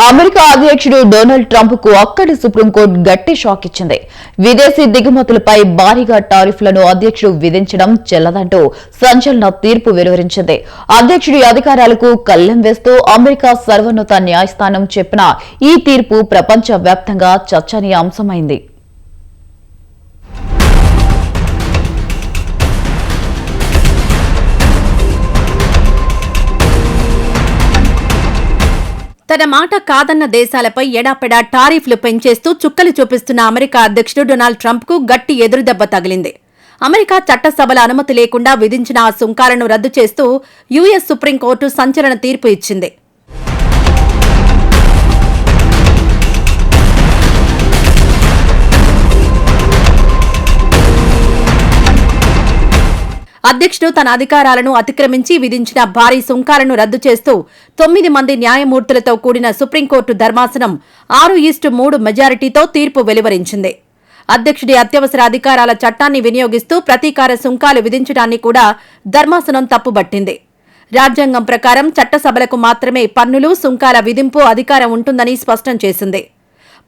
America అధ్యక్షుడు Donald Trump కు అక్కడి సుప్రీంకోర్టు గట్టి షాక్ ఇచ్చింది. విదేశీ దిగుమతులపై భారీగా టారిఫ్లను అధ్యక్షుడు విధించడం చెల్లదంటూ సంచలన తీర్పు వెలువరించింది. అధ్యక్షుడి అధికారాలకు కళ్లెం వేస్తూ అమెరికా సర్వోన్నత న్యాయస్థానం చెప్పిన ఈ తీర్పు ప్రపంచ వ్యాప్తంగా చర్చనీయాంశమైంది. తన మాట కాదన్న దేశాలపై ఎడాపెడా టారిఫ్లు పెంచేస్తూ చుక్కలు చూపిస్తున్న అమెరికా అధ్యక్షుడు డొనాల్డ్ ట్రంప్ కు గట్టి ఎదురుదెబ్బ తగిలింది. అమెరికా చట్టసభల అనుమతి లేకుండా విధించిన ఆ సుంకాలను రద్దు చేస్తూ యుఎస్ సుప్రీంకోర్టు సంచలన తీర్పు ఇచ్చింది. అధ్యక్షుడు తన అధికారాలను అతిక్రమించి విధించిన భారీ సుంకాలను రద్దు చేస్తూ 9 మంది న్యాయమూర్తులతో కూడిన సుప్రీంకోర్టు ధర్మాసనం 6:3 మెజారిటీతో తీర్పు వెలువరించింది. అధ్యక్షుడి అత్యవసర అధికారాల చట్టాన్ని వినియోగిస్తూ ప్రతీకార సుంకాలు విధించడాన్ని కూడా ధర్మాసనం తప్పుబట్టింది. రాజ్యాంగం ప్రకారం చట్టసభలకు మాత్రమే పన్నులు, సుంకాల విధింపు అధికారం ఉంటుందని స్పష్టం చేసింది.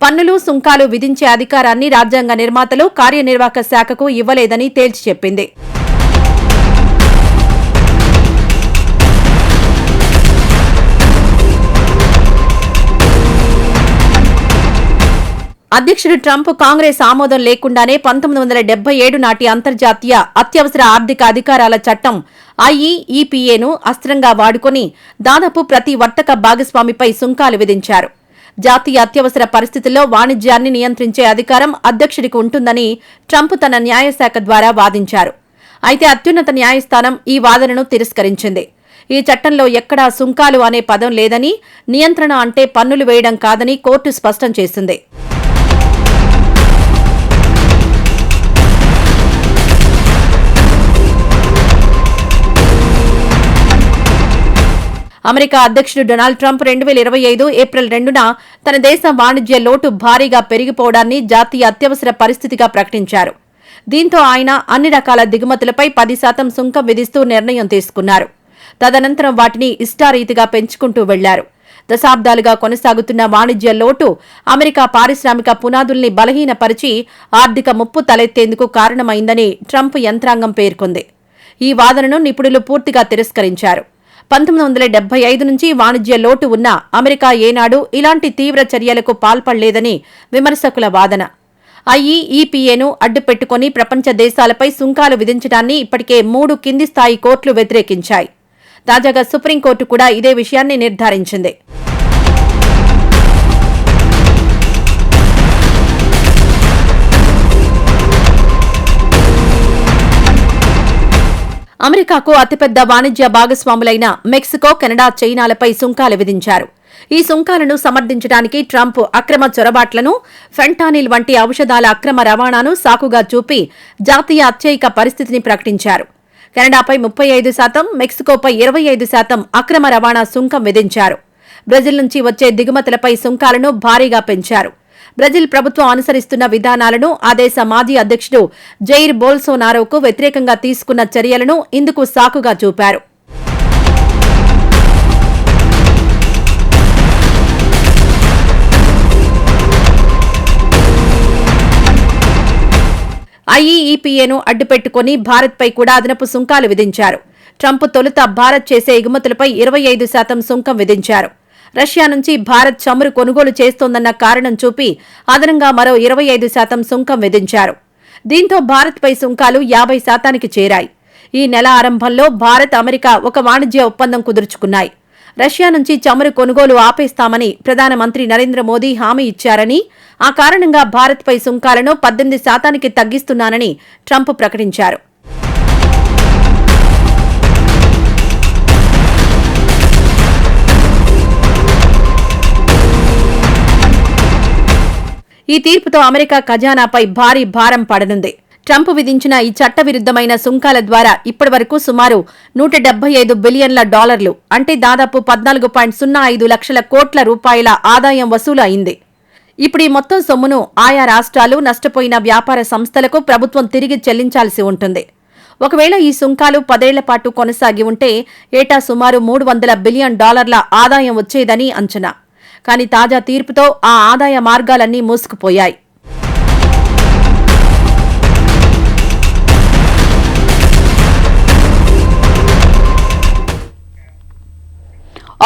పన్నులు, సుంకాలు విధించే అధికారాన్ని రాజ్యాంగ నిర్మాతలు కార్యనిర్వాహక శాఖకు ఇవ్వలేదని తేల్చి చెప్పింది. అధ్యక్షుడు ట్రంప్ కాంగ్రెస్ ఆమోదం లేకుండానే 1977 నాటి అంతర్జాతీయ అత్యవసర ఆర్థిక అధికారాల చట్టం IEEPAను అస్త్రంగా వాడుకొని దాదాపు ప్రతి వర్తక భాగస్వామిపై సుంకాలు విధించారు. జాతీయ అత్యవసర పరిస్థితుల్లో వాణిజ్యాన్ని నియంత్రించే అధికారం అధ్యక్షుడికి ఉంటుందని ట్రంప్ తన న్యాయశాఖ ద్వారా వాదించారు. అయితే అత్యున్నత న్యాయస్థానం ఈ వాదనను తిరస్కరించింది. ఈ చట్టంలో ఎక్కడా సుంకాలు అనే పదం లేదని, నియంత్రణ అంటే పన్నులు వేయడం కాదని కోర్టు స్పష్టం చేసింది. అమెరికా అధ్యక్షుడు డొనాల్డ్ ట్రంప్ 2025 ఏప్రిల్ 2న తన దేశ వాణిజ్య లోటు భారీగా పెరిగిపోవడాన్ని జాతీయ అత్యవసర పరిస్థితిగా ప్రకటించారు. దీంతో ఆయన అన్ని రకాల దిగుమతులపై 10% సుంకం విధిస్తూ నిర్ణయం తీసుకున్నారు. తదనంతరం వాటిని ఇష్టారీతిగా పెంచుకుంటూ వెళ్లారు. దశాబ్దాలుగా కొనసాగుతున్న వాణిజ్య లోటు అమెరికా పారిశ్రామిక పునాదుల్ని బలహీనపరిచి ఆర్థిక ముప్పు తలెత్తేందుకు కారణమైందని ట్రంప్ యంత్రాంగం పేర్కొంది. ఈ వాదనను నిపుణులు పూర్తిగా తిరస్కరించారు. 1975 నుంచి వాణిజ్య లోటు ఉన్న అమెరికా ఏనాడు ఇలాంటి తీవ్ర చర్యలకు పాల్పడలేదని విమర్శకుల వాదన. IEEPAను అడ్డుపెట్టుకుని ప్రపంచ దేశాలపై సుంకాలు విధించడాన్ని ఇప్పటికే 3 కింది స్థాయి కోర్టులు వ్యతిరేకించాయి. తాజాగా సుప్రీంకోర్టు కూడా ఇదే విషయాన్ని నిర్ధారించింది. అమెరికాకు అతిపెద్ద వాణిజ్య భాగస్వాములైన మెక్సికో, కెనడా, చైనాలపై సుంకాలు విధించారు. ఈ సుంకాలను సమర్థించడానికి ట్రంప్ అక్రమ చొరబాట్లను, ఫెంటానిల్ వంటి ఔషధాల అక్రమ రవాణాను సాకుగా చూపి జాతీయ అత్యయిక పరిస్థితిని ప్రకటించారు. కెనడాపై 35%, మెక్సికోపై 25% అక్రమ రవాణా సుంకం విధించారు. బ్రెజిల్ నుంచి వచ్చే దిగుమతులపై సుంకాలను భారీగా పెంచారు. బ్రెజిల్ ప్రభుత్వం అనుసరిస్తున్న విధానాలను, ఆ దేశ మాజీ అధ్యక్షుడు జైర్ బోల్సోనారోకు వ్యతిరేకంగా తీసుకున్న చర్యలను ఇందుకు సాకుగా చూపారు. IEEPAను అడ్డుపెట్టుకుని భారత్పై కూడా అదనపు సుంకాలు విధించారు. ట్రంప్ తొలుత భారత్ చేసే ఎగుమతులపై 25% సుంకం విధించారు. రష్యా నుంచి భారత్ చమురు కొనుగోలు చేస్తోందన్న కారణం చూపి అదనంగా మరో 25% సుంకం విధించారు. దీంతో భారత్పై సుంకాలు 50%కి చేరాయి. ఈ నెల ఆరంభంలో భారత్, అమెరికా ఒక వాణిజ్య ఒప్పందం కుదుర్చుకున్నాయి. రష్యా నుంచి చమురు కొనుగోలు ఆపేస్తామని ప్రధానమంత్రి నరేంద్ర మోదీ హామీ ఇచ్చారని, ఆ కారణంగా భారత్పై సుంకాలను 18%కి తగ్గిస్తున్నానని ట్రంప్ ప్రకటించారు. ఈ తీర్పుతో అమెరికా ఖజానాపై భారీ భారం పడనుంది. ట్రంప్ విధించిన ఈ చట్టవిరుద్ధమైన సుంకాల ద్వారా ఇప్పటివరకు సుమారు $175 బిలియన్ల అంటే దాదాపు 14.05 లక్షల కోట్ల రూపాయల ఆదాయం వసూలు అయింది. ఇప్పుడు ఈ మొత్తం సొమ్మును ఆయా రాష్ట్రాలు, నష్టపోయిన వ్యాపార సంస్థలకు ప్రభుత్వం తిరిగి చెల్లించాల్సి ఉంటుంది. ఒకవేళ ఈ సుంకాలు 10 ఏళ్ల పాటు కొనసాగి ఉంటే ఏటా సుమారు $300 బిలియన్ ఆదాయం వచ్చేదని అంచనా. కానీ తాజా తీర్పుతో ఆ ఆదాయ మార్గాలన్నీ మూసుకుపోయాయి.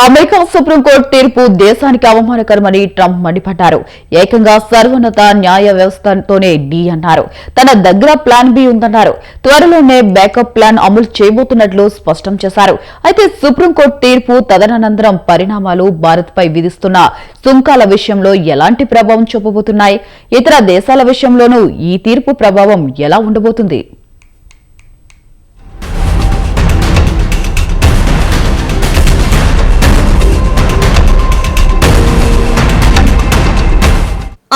అమెరికా సుప్రీంకోర్టు తీర్పు దేశానికి అవమానకరమని ట్రంప్ మండిపడ్డారు. ఏకంగా సర్వోన్నత న్యాయ వ్యవస్థతోనే డి అన్నారు. తన దగ్గర ప్లాన్ బి ఉందన్నారు. త్వరలోనే బ్యాకప్ ప్లాన్ అమలు చేయబోతున్నట్లు స్పష్టం చేశారు. అయితే సుప్రీంకోర్టు తీర్పు తదనంతరం పరిణామాలు భారత్పై విధిస్తున్న సుంకాల విషయంలో ఎలాంటి ప్రభావం చూపబోతున్నాయి? ఇతర దేశాల విషయంలోనూ ఈ తీర్పు ప్రభావం ఎలా ఉండబోతుంది?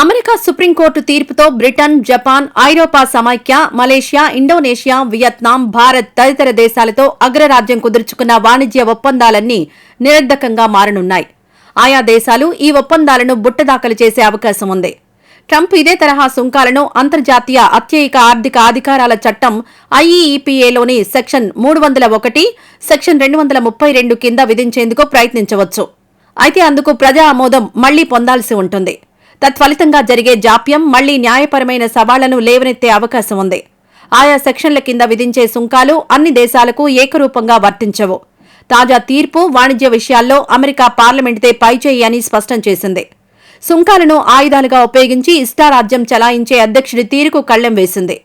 అమెరికా సుప్రీంకోర్టు తీర్పుతో బ్రిటన్, జపాన్, ఐరోపా సమైక్య, మలేషియా, ఇండోనేషియా, వియత్నాం, భారత్ తదితర దేశాలతో అగ్రరాజ్యం కుదుర్చుకున్న వాణిజ్య ఒప్పందాలన్నీ నిరర్ధకంగా మారనున్నాయి. ఆయా దేశాలు ఈ ఒప్పందాలను బుట్టదాఖలు చేసే అవకాశం ఉంది. ట్రంప్ ఇదే తరహా సుంకాలను అంతర్జాతీయ అత్యయిక ఆర్థిక అధికారాల చట్టం ఐఈఈపీఏలోని సెక్షన్ 301, సెక్షన్ 232 కింద విధించేందుకు ప్రయత్నించవచ్చు. అయితే అందుకు ప్రజా ఆమోదం మళ్లీ పొందాల్సి ఉంటుంది. తత్ఫలితంగా జరిగే జాప్యం మళ్లీ న్యాయపరమైన సవాళ్లను లేవనెత్తే అవకాశం ఉంది. ఆయా సెక్షన్ల కింద విధించే సుంకాలు అన్ని దేశాలకు ఏకరూపంగా వర్తించవు. తాజా తీర్పు వాణిజ్య విషయాల్లో అమెరికా పార్లమెంటుదే పైచేయి అని స్పష్టం చేసింది. సుంకాలను ఆయుధాలుగా ఉపయోగించి ఇష్టారాజ్యం చలాయించే అధ్యక్షుడి తీరుకు కళ్లెం వేసింది.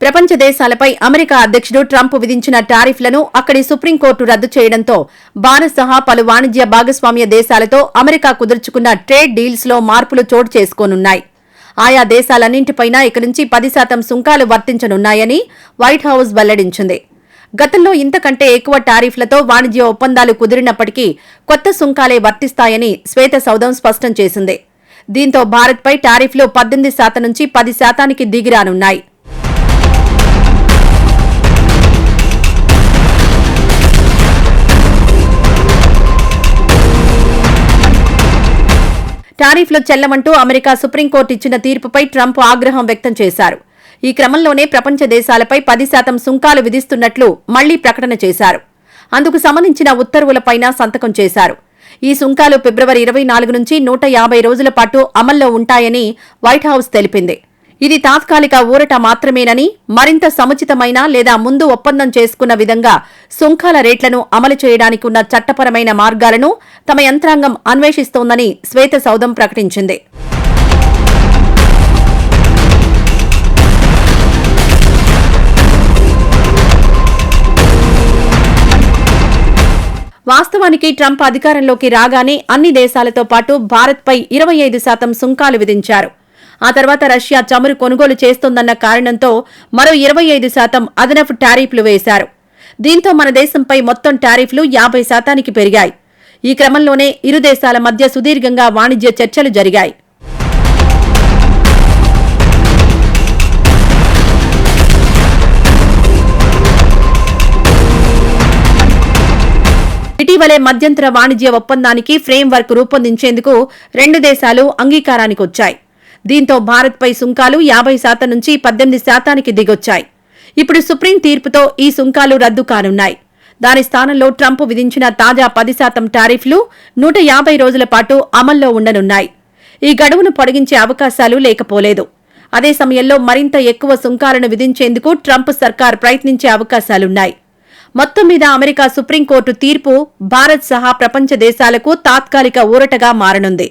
ప్రపంచ దేశాలపై అమెరికా అధ్యక్షుడు ట్రంప్ విధించిన టారిఫ్లను అక్కడి సుప్రీంకోర్టు రద్దు చేయడంతో భారత్ సహా పలు వాణిజ్య భాగస్వామ్య దేశాలతో అమెరికా కుదుర్చుకున్న ట్రేడ్ డీల్స్ లో మార్పులు చోటు చేసుకోనున్నాయి. ఆయా దేశాలన్నింటిపైన ఇక నుంచి 10% సుంకాలు వర్తించనున్నాయని వైట్ హౌస్ వెల్లడించింది. గతంలో ఇంతకంటే ఎక్కువ టారిఫ్లతో వాణిజ్య ఒప్పందాలు కుదిరినప్పటికీ కొత్త సుంకాలే వర్తిస్తాయని శ్వేత సౌధం స్పష్టం చేసింది. దీంతో భారత్పై టారిఫ్లు 18% నుంచి 10%కి దిగిరానున్నాయి. టారిఫ్లు చెల్లమంటూ అమెరికా సుప్రీంకోర్టు ఇచ్చిన తీర్పుపై ట్రంప్ ఆగ్రహం వ్యక్తం చేశారు. ఈ క్రమంలోనే ప్రపంచ దేశాలపై 10% సుంకాలు విధిస్తున్నట్లు మళ్లీ ప్రకటన చేశారు. అందుకు సంబంధించిన ఉత్తర్వులపైన సంతకం చేశారు. ఈ సుంకాలు ఫిబ్రవరి 24 నుంచి 150 రోజుల పాటు అమల్లో ఉంటాయని వైట్ హౌస్ తెలిపింది. ఇది తాత్కాలిక ఊరట మాత్రమేనని, మరింత సముచితమైన లేదా ముందు ఒప్పందం చేసుకున్న విధంగా సుంకాల రేట్లను అమలు చేయడానికి ఉన్న చట్టపరమైన మార్గాలను తమ యంత్రాంగం అన్వేషిస్తోందని శ్వేత సౌధం ప్రకటించింది. వాస్తవానికి ట్రంప్ అధికారంలోకి రాగానే అన్ని దేశాలతో పాటు భారత్పై 25% సుంకాలు విధించారు. ఆ తర్వాత రష్యా చమురు కొనుగోలు చేస్తోందన్న కారణంతో మరో 25% అదనపు టారిఫ్లు వేశారు. దీంతో మన దేశంపై మొత్తం టారిఫ్లు 50%కి పెరిగాయి. ఈ క్రమంలోనే ఇరు దేశాల మధ్య సుదీర్ఘంగా వాణిజ్య చర్చలు జరిగాయి. ఇటీవలే మధ్యంతర వాణిజ్య ఒప్పందానికి ఫ్రేమ్వర్క్ రూపొందించేందుకు రెండు దేశాలు అంగీకారానికి వచ్చాయి. దీంతో భారత్పై సుంకాలు 50% నుంచి 18%కి దిగొచ్చాయి. ఇప్పుడు సుప్రీం తీర్పుతో ఈ సుంకాలు రద్దు కానున్నాయి. దాని స్థానంలో ట్రంప్ విధించిన తాజా 10% టారిఫ్లు 150 రోజుల పాటు అమల్లో ఉండనున్నాయి. ఈ గడువును పొడిగించే అవకాశాలు లేకపోలేదు. అదే సమయంలో మరింత ఎక్కువ సుంకాలను విధించేందుకు ట్రంప్ సర్కార్ ప్రయత్నించే అవకాశాలున్నాయి. మొత్తం మీద అమెరికా సుప్రీంకోర్టు తీర్పు భారత్ సహా ప్రపంచ దేశాలకు తాత్కాలిక ఊరటగా మారనుంది.